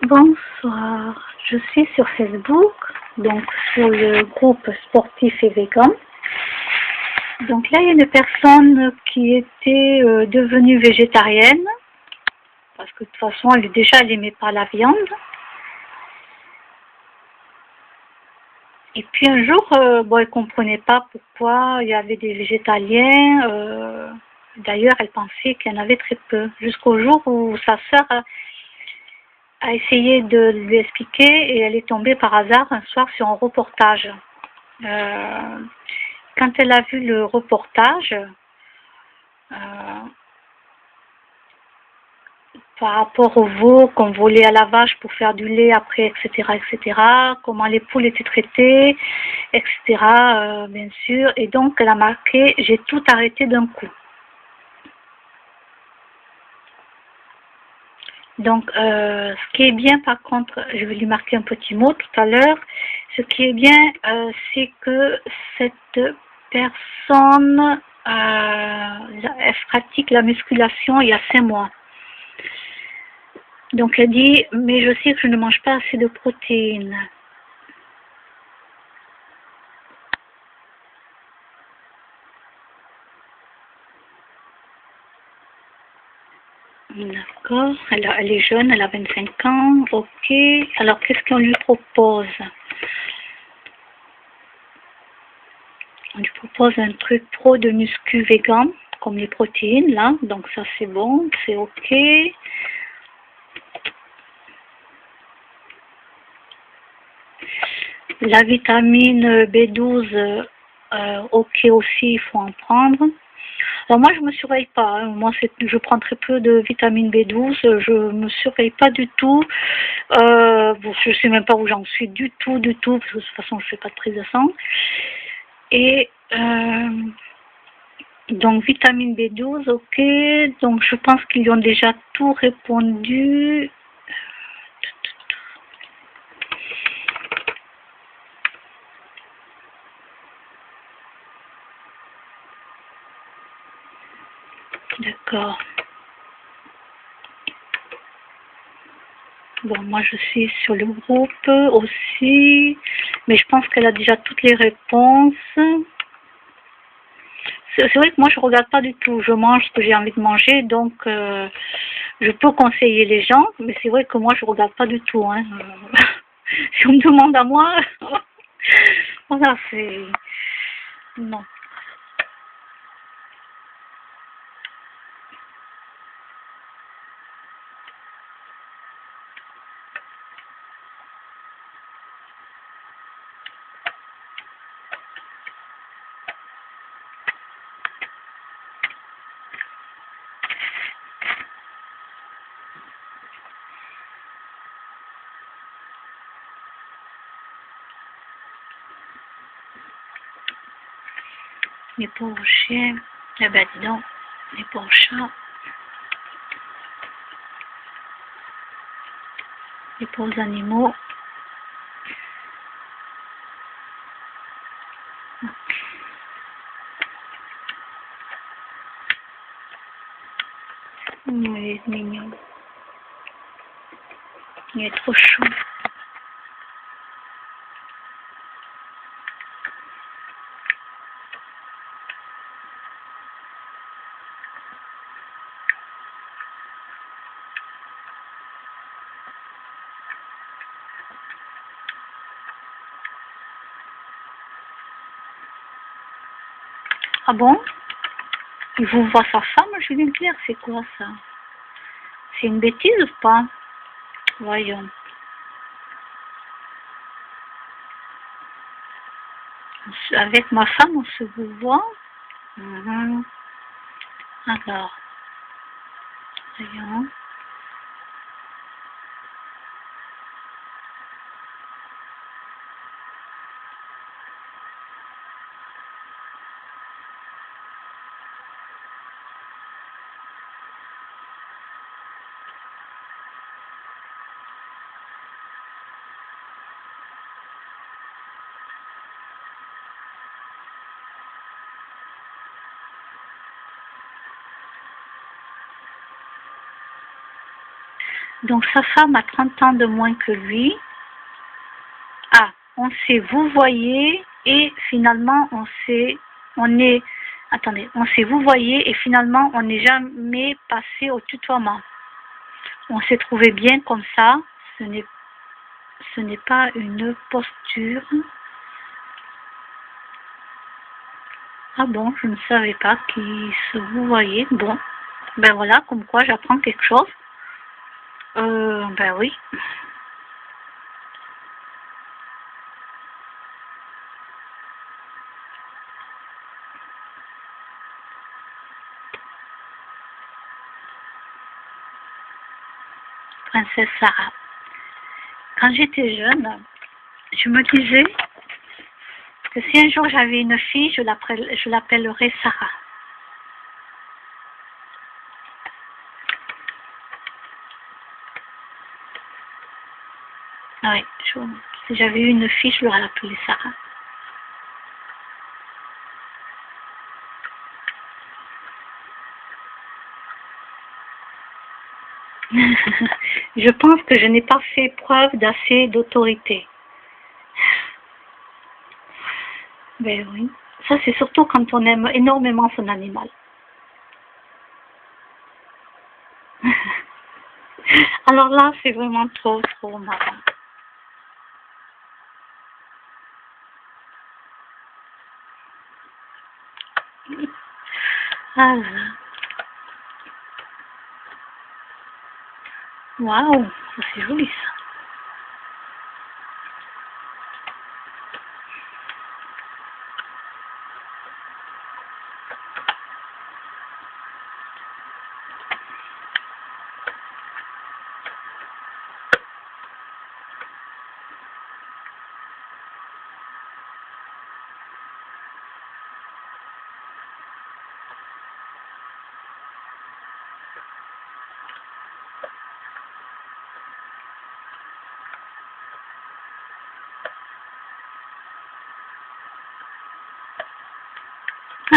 Bonsoir, je suis sur Facebook, donc sur le groupe sportif et vegan. Donc là, il y a une personne qui était devenue végétarienne, parce que de toute façon, elle n'aimait pas la viande. Et puis un jour, elle ne comprenait pas pourquoi il y avait des végétaliens. D'ailleurs, elle pensait qu'il y en avait très peu, jusqu'au jour où sa sœur a essayé de lui expliquer et elle est tombée par hasard un soir sur un reportage. Quand elle a vu le reportage, par rapport aux veaux qu'on volait à la vache pour faire du lait après, etc., comment les poules étaient traitées, etc., bien sûr. Et donc, elle a marqué « J'ai tout arrêté d'un coup ». Donc, ce qui est bien, par contre, je vais lui marquer un petit mot tout à l'heure, ce qui est bien, c'est que cette personne, elle pratique la musculation il y a 5 mois. Donc, elle dit, mais je sais que je ne mange pas assez de protéines. D'accord, elle est jeune, elle a 25 ans, ok. Alors, qu'est-ce qu'on lui propose? On lui propose un truc pro de muscu vegan, comme les protéines, là. Donc, ça, c'est bon, c'est ok. La vitamine B12, ok aussi, il faut en prendre. Alors moi, je me surveille pas. Hein. Moi, je prends très peu de vitamine B12. Je me surveille pas du tout. Je sais même pas où j'en suis du tout, parce que de toute façon, je fais pas de prise de sang. Et donc vitamine B12, ok. Donc je pense qu'ils lui ont déjà tout répondu. D'accord. Bon, moi je suis sur le groupe aussi, mais je pense qu'elle a déjà toutes les réponses. C'est vrai que moi je regarde pas du tout, je mange ce que j'ai envie de manger, donc je peux conseiller les gens, mais c'est vrai que moi je regarde pas du tout. Hein. Si on me demande à moi, voilà, c'est... Non. Les pauvres chiens, eh ben dis donc, les pauvres chats, les pauvres animaux. Il est mignon. Il est trop chou. Ah bon? Il vous voit sa femme, Julien Clerc, c'est quoi ça? C'est une bêtise ou pas? Voyons. Avec ma femme, on se vous voit. Alors, voyons. Donc sa femme a 30 ans de moins que lui. Ah, on s'est vouvoyé et finalement on s'est vouvoyé et finalement on n'est jamais passé au tutoiement. On s'est trouvé bien comme ça, ce n'est pas une posture. Ah bon, je ne savais pas qu'ils se vouvoyaient. Bon, ben voilà, comme quoi j'apprends quelque chose. Ben oui. Princesse Sarah. Quand j'étais jeune, je me disais que si un jour j'avais une fille, je l'appellerais Sarah. Oui, si j'avais eu une fille, je l'aurais appelée Sarah. Je pense que je n'ai pas fait preuve d'assez d'autorité. Ben oui, ça c'est surtout quand on aime énormément son animal. Alors là, c'est vraiment trop marrant. Ah là là. Waouh, ça c'est joli ça.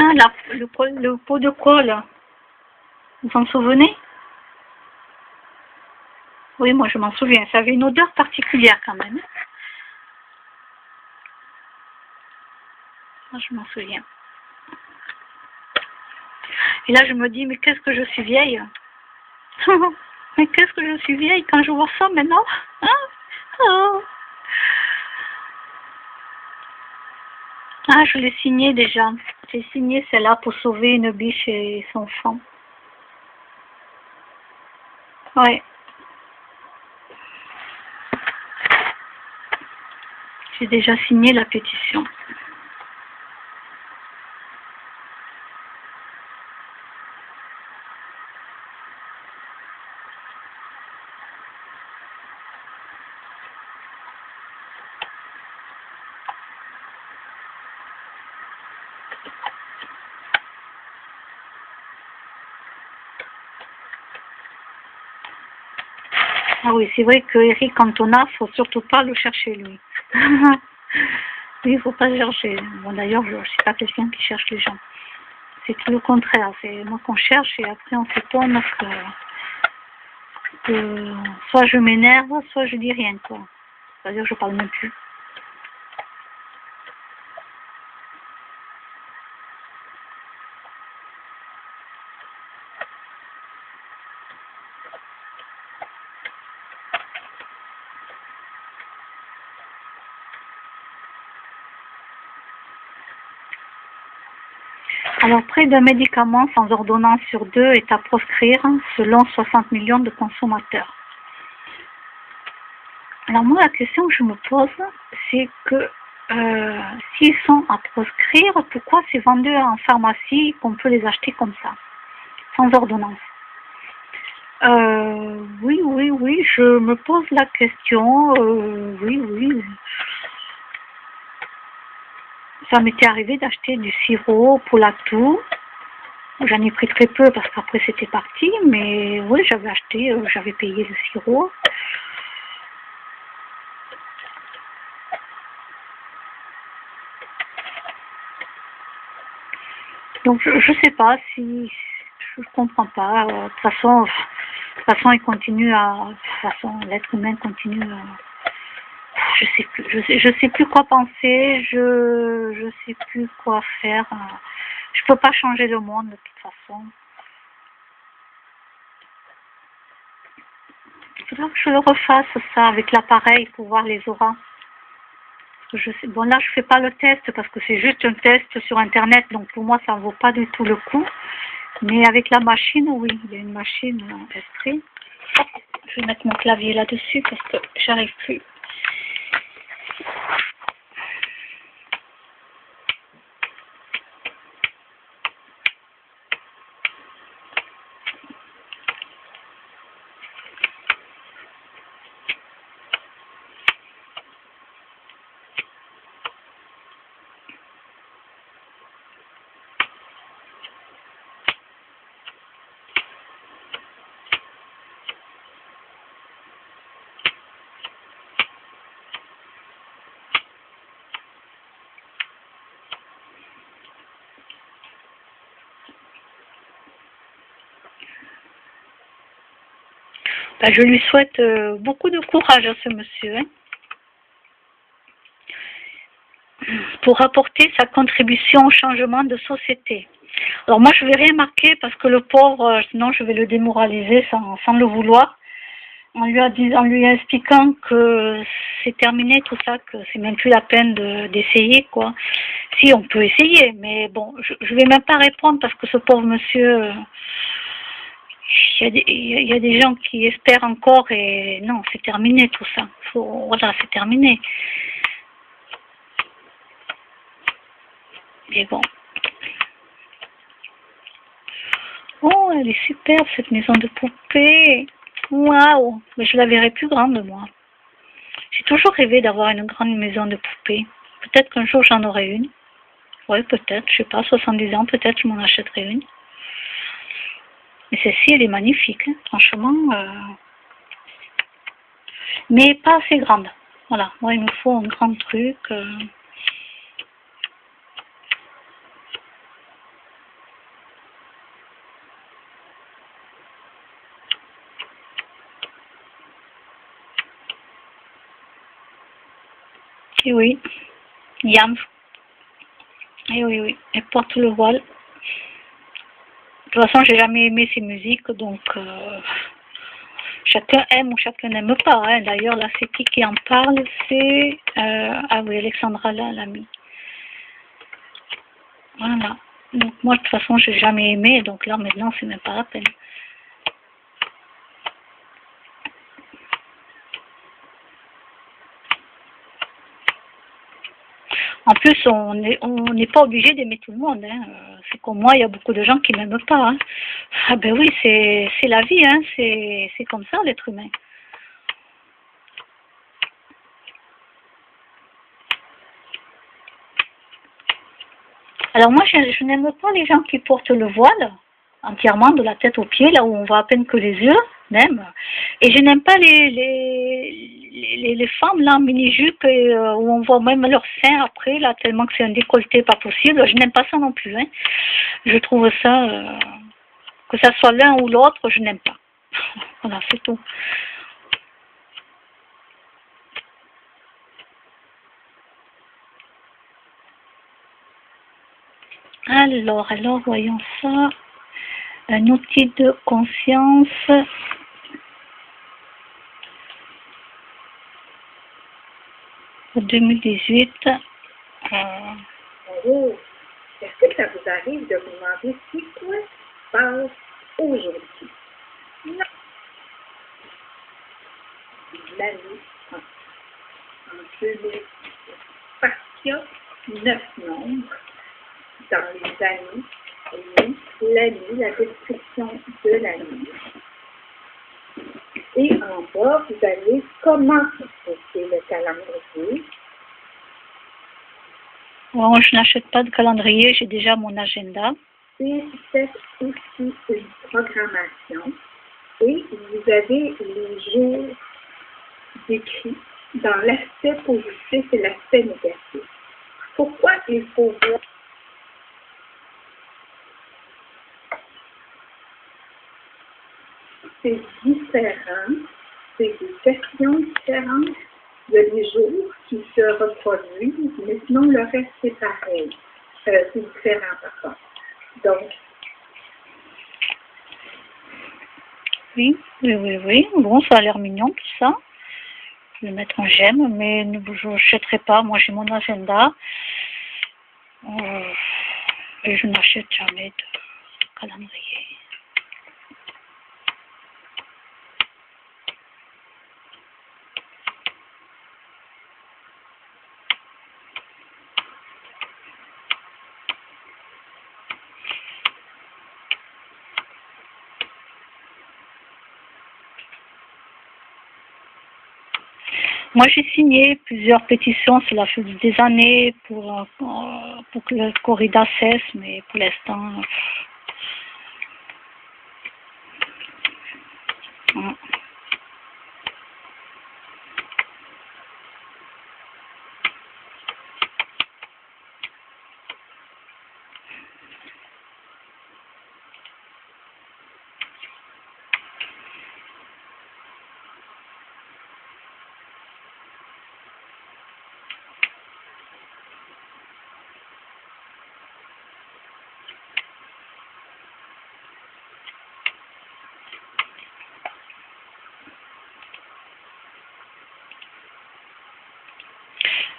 Ah, le pot de colle, vous vous en souvenez? Oui, moi je m'en souviens, ça avait une odeur particulière quand même. Moi je m'en souviens. Et là je me dis, mais qu'est-ce que je suis vieille. Mais qu'est-ce que je suis vieille quand je vois ça maintenant. Hein, oh. Ah, je l'ai signé déjà. J'ai signé celle-là pour sauver une biche et son fan. Ouais. J'ai déjà signé la pétition. Ah oui, c'est vrai que Eric Cantona, faut surtout pas le chercher lui. Lui, il faut pas le chercher. Bon d'ailleurs, je suis pas quelqu'un qui cherche les gens. C'est tout le contraire. C'est moi qu'on cherche et après on s'étonne que soit je m'énerve, soit je dis rien quoi. C'est-à-dire que je parle même plus. Alors, près d'un médicament sans ordonnance sur 2 est à proscrire selon 60 millions de consommateurs. Alors moi, la question que je me pose, c'est que s'ils sont à proscrire, pourquoi c'est vendu en pharmacie qu'on peut les acheter comme ça, sans ordonnance? Oui, je me pose la question, oui. Ça m'était arrivé d'acheter du sirop pour la toux. J'en ai pris très peu parce qu'après c'était parti, mais oui, j'avais acheté, j'avais payé le sirop. Donc je sais pas si je comprends pas. De toute façon, toute façon, il continue à... De toute façon, l'être humain continue à... Je sais plus quoi penser, je sais plus quoi faire. Je peux pas changer le monde de toute façon. Il faudra que je le refasse ça avec l'appareil pour voir les auras. Bon là je fais pas le test parce que c'est juste un test sur internet, donc pour moi ça ne vaut pas du tout le coup. Mais avec la machine, oui, il y a une machine esprit. Je vais mettre mon clavier là-dessus parce que j'arrive plus. Ben, je lui souhaite beaucoup de courage à ce monsieur, hein, pour apporter sa contribution au changement de société. Alors moi je vais rien marquer parce que le pauvre, sinon je vais le démoraliser sans le vouloir, en lui expliquant que c'est terminé tout ça, que c'est même plus la peine d'essayer quoi. Si on peut essayer, mais bon, je vais même pas répondre parce que ce pauvre monsieur, il y a des gens qui espèrent encore et non, c'est terminé tout ça. Voilà, c'est terminé. Mais bon. Oh, elle est superbe cette maison de poupée. Waouh, mais je la verrai plus grande moi. J'ai toujours rêvé d'avoir une grande maison de poupée. Peut-être qu'un jour j'en aurai une. Oui, peut-être, je sais pas, 70 ans, peut-être je m'en achèterai une. Mais celle-ci, elle est magnifique, hein, franchement. Mais pas assez grande. Voilà, moi il me faut un grand truc. Et oui, Yam. Et oui, oui, elle porte le voile. De toute façon, j'ai jamais aimé ces musiques, donc chacun aime ou chacun n'aime pas. Hein. D'ailleurs, là, c'est qui en parle? C'est ah oui, Alexandra là, l'amie. Voilà. Donc moi, de toute façon, j'ai jamais aimé, donc là, maintenant, c'est même pas la peine. En plus, on n'est pas obligé d'aimer tout le monde. Hein. C'est comme moi, il y a beaucoup de gens qui m'aiment pas. Hein. Ah ben oui, c'est la vie, hein. C'est comme ça l'être humain. Alors moi, je n'aime pas les gens qui portent le voile entièrement de la tête aux pieds, là où on voit à peine que les yeux, même. Et je n'aime pas les femmes là en mini-jupe où on voit même leurs seins après, là, tellement que c'est un décolleté pas possible. Je n'aime pas ça non plus. Hein. Je trouve ça, que ça soit l'un ou l'autre, je n'aime pas. Voilà, c'est tout. Alors, voyons ça. Un outil de conscience. Pour 2018. Oh, est-ce que ça vous arrive de vous demander c'est quoi se passe aujourd'hui? Non. L'année en 2018. Parce qu'il y a 9 nombres dans les années. Et l'année, la description de l'année. Et en bas, vous avez comment c'est le calendrier. Bon, je n'achète pas de calendrier, j'ai déjà mon agenda. Et c'est aussi une programmation. Et vous avez les jours décrits dans l'aspect positif et l'aspect négatif. Pourquoi il faut voir? c'est différent, c'est des questions différentes. Il y a des jours qui se reproduisent, mais sinon le reste c'est pareil. C'est différent par contre. Donc, Oui, oui, oui, oui. Bon, ça a l'air mignon tout ça. Je vais mettre un j'aime, mais je n'achèterai pas. Moi, j'ai mon agenda. Et je n'achète jamais de calendrier. Moi, j'ai signé plusieurs pétitions, cela fait des années pour que le corrida cesse, mais pour l'instant, euh,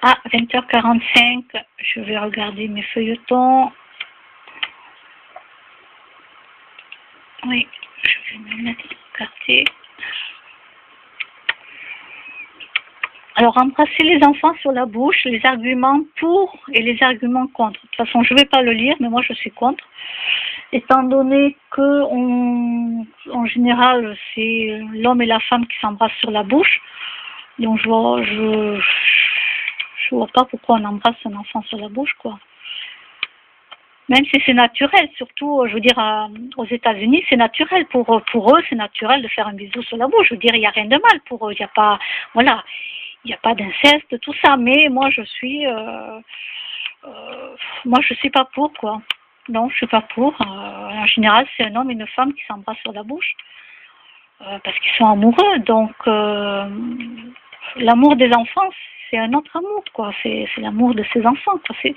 à 20h45, je vais regarder mes feuilletons. Oui, je vais me mettre au quartier. Alors, embrasser les enfants sur la bouche, les arguments pour et les arguments contre. De toute façon, je ne vais pas le lire, mais moi, je suis contre. Étant donné que, en général, c'est l'homme et la femme qui s'embrassent sur la bouche. Donc, je vois pas pourquoi on embrasse un enfant sur la bouche, quoi. Même si c'est naturel, surtout, je veux dire, aux États-Unis, c'est naturel. Pour eux, c'est naturel de faire un bisou sur la bouche. Je veux dire, il n'y a rien de mal pour eux. Il n'y a pas, voilà, il n'y a pas d'inceste, tout ça. Mais moi, moi, je suis pas pour, quoi. Non, je suis pas pour. En général, c'est un homme et une femme qui s'embrassent sur la bouche parce qu'ils sont amoureux. Donc, l'amour des enfants, c'est un autre amour, quoi. C'est l'amour de ses enfants, quoi. C'est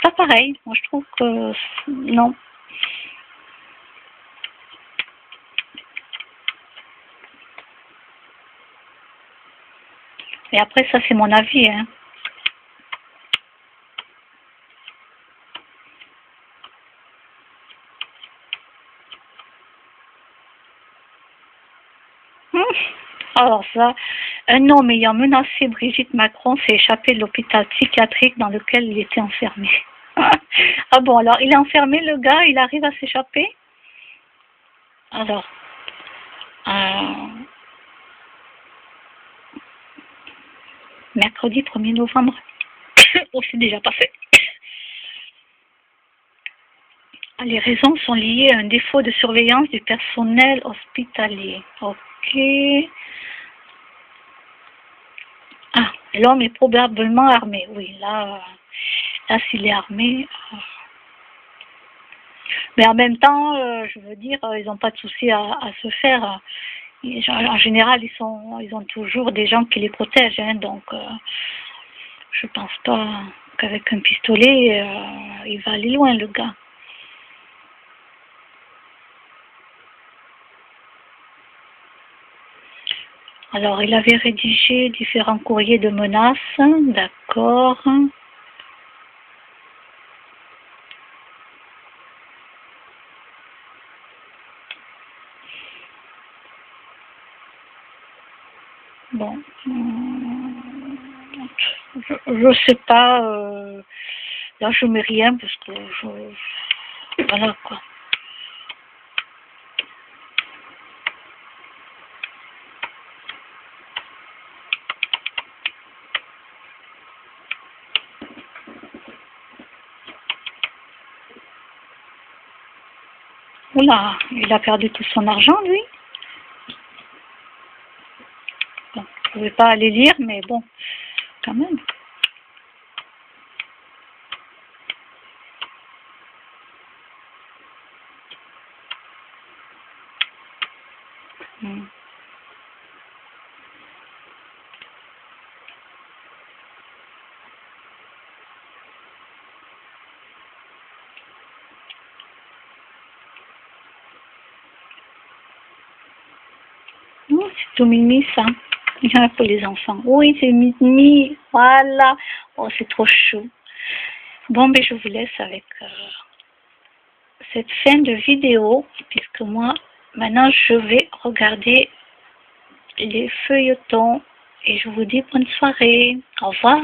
pas pareil. Moi, je trouve que non. Et après, ça, c'est mon avis, hein. Alors ça, un homme ayant menacé Brigitte Macron s'est échappé de l'hôpital psychiatrique dans lequel il était enfermé. Ah bon, alors il est enfermé, le gars, il arrive à s'échapper? Alors, mercredi 1er novembre. Oh, c'est déjà passé. Les raisons sont liées à un défaut de surveillance du personnel hospitalier. Ok. Ah, l'homme est probablement armé. Oui, là s'il est armé. Mais en même temps, je veux dire, ils n'ont pas de souci à se faire. En général, ils ont toujours des gens qui les protègent. Hein, donc, je pense pas qu'avec un pistolet, il va aller loin, le gars. Alors, il avait rédigé différents courriers de menaces, d'accord. Bon, je sais pas, là je mets rien parce que voilà quoi. Oula, il a perdu tout son argent lui. Bon, je ne vais pas aller lire, mais bon, quand même. Mm. Oh, c'est tout mimi ça. Ah, pour les enfants. Oui, c'est mimi. Voilà. Oh, c'est trop chou. Bon, ben je vous laisse avec cette fin de vidéo, puisque moi, maintenant, je vais regarder les feuilletons et je vous dis bonne soirée. Au revoir.